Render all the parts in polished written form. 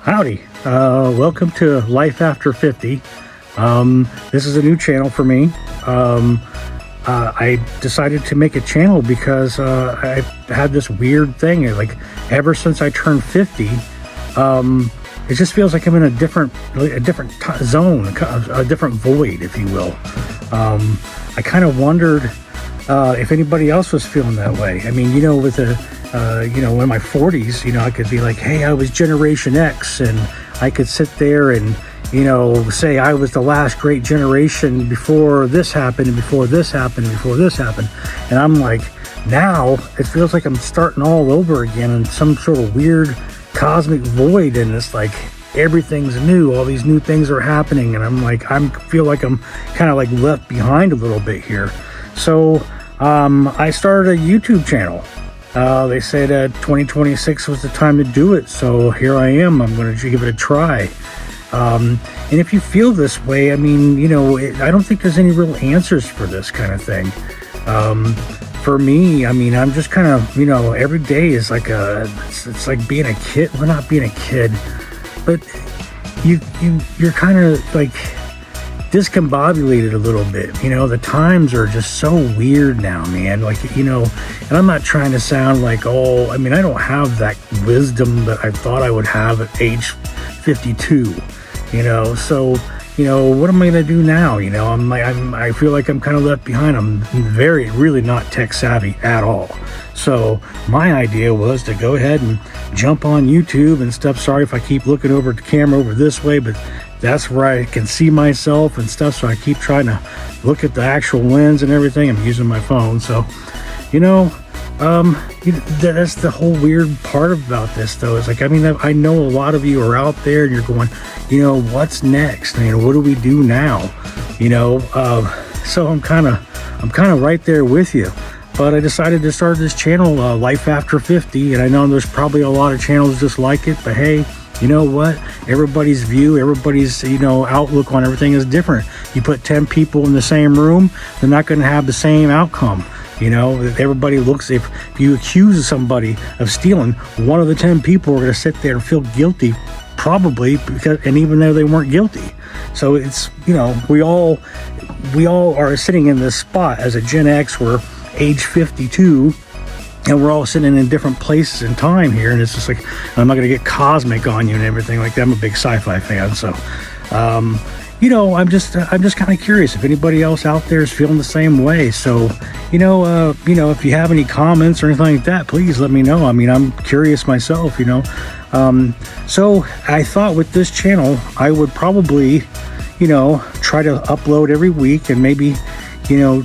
Howdy, welcome to Life After 50. This is a new channel for me. I decided to make a channel because I had this weird thing, like ever since I turned 50, it just feels like I'm in a different zone, a different void, if you will. I kind of wondered if anybody else was feeling that way. I mean, with in my 40s, I could be like, hey, I was Generation X, and I could sit there and, say I was the last great generation before this happened, and before this happened, and before this happened. And I'm like, now it feels like I'm starting all over again in some sort of weird cosmic void, and it's like everything's new, all these new things are happening, and I'm like, feel like I'm kind of like left behind a little bit here. So I started a YouTube channel. They said 2026 was the time to do it, so here I am. I'm going to give it a try. And if you feel this way, I mean, I don't think there's any real answers for this kind of thing. For me, I mean, I'm just kind of, every day is like it's like being a kid. Well, not being a kid, but you're kind of like discombobulated a little bit. The times are just so weird now, man. Like, and I'm not trying to sound like, I don't have that wisdom that I thought I would have at age 52, so, what am I going to do now? I feel like I'm kind of left behind. I'm really not tech savvy at all. So my idea was to go ahead and jump on YouTube and stuff. Sorry if I keep looking over the camera over this way, but that's where I can see myself and stuff. So I keep trying to look at the actual lens and everything. I'm using my phone. So, that's the whole weird part about this, though. Is like, I know a lot of you are out there and you're going, what's next? What do we do now? So I'm kind of right there with you. But I decided to start this channel, Life After 50, and I know there's probably a lot of channels just like it, but hey, you know what? Everybody's view, everybody's, outlook on everything is different. You put 10 people in the same room, they're not going to have the same outcome. Everybody looks, if you accuse somebody of stealing, one of the 10 people are going to sit there and feel guilty, probably, and even though they weren't guilty. So it's, we all are sitting in this spot as a Gen X. We're age 52, and we're all sitting in different places in time here, and it's just like, I'm not going to get cosmic on you and everything like that. I'm a big sci-fi fan, so I'm just kind of curious if anybody else out there is feeling the same way. So if you have any comments or anything like that, please let me know. I'm curious myself. So I thought with this channel I would probably try to upload every week, and maybe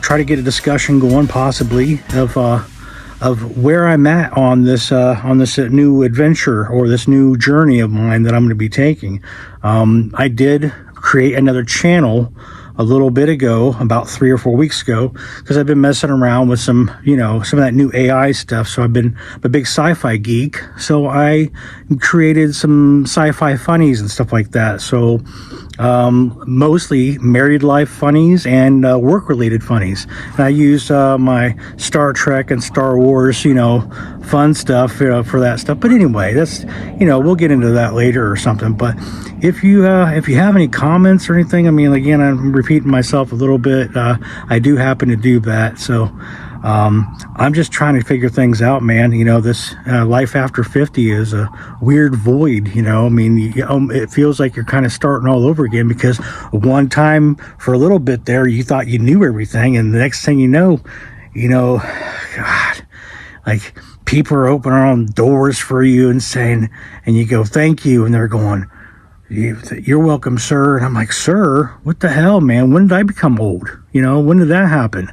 try to get a discussion going, possibly, of where I'm at on this new adventure, or this new journey of mine that I'm going to be taking. I did create another channel a little bit ago, about 3 or 4 weeks ago, because I've been messing around with some of that new AI stuff. So I'm a big sci-fi geek. So I created some sci-fi funnies and stuff like that. So mostly married life funnies and work-related funnies. And I used my Star Trek and Star Wars, fun stuff for that stuff. But anyway, that's we'll get into that later or something. But if you have any comments or anything, again, I'm repeating myself a little bit. I do happen to do that. So I'm just trying to figure things out, man. This Life After 50 is a weird void. It feels like you're kind of starting all over again, because one time for a little bit there, you thought you knew everything, and the next thing you know, God, like people are opening their own doors for you and saying, and you go, thank you, and they're going, you're welcome, sir. And I'm like, sir, what the hell, man? When did I become old? When did that happen?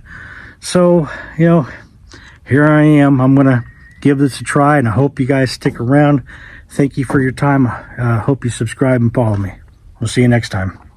So, here I am. I'm going to give this a try, and I hope you guys stick around. Thank you for your time. I hope you subscribe and follow me. We'll see you next time.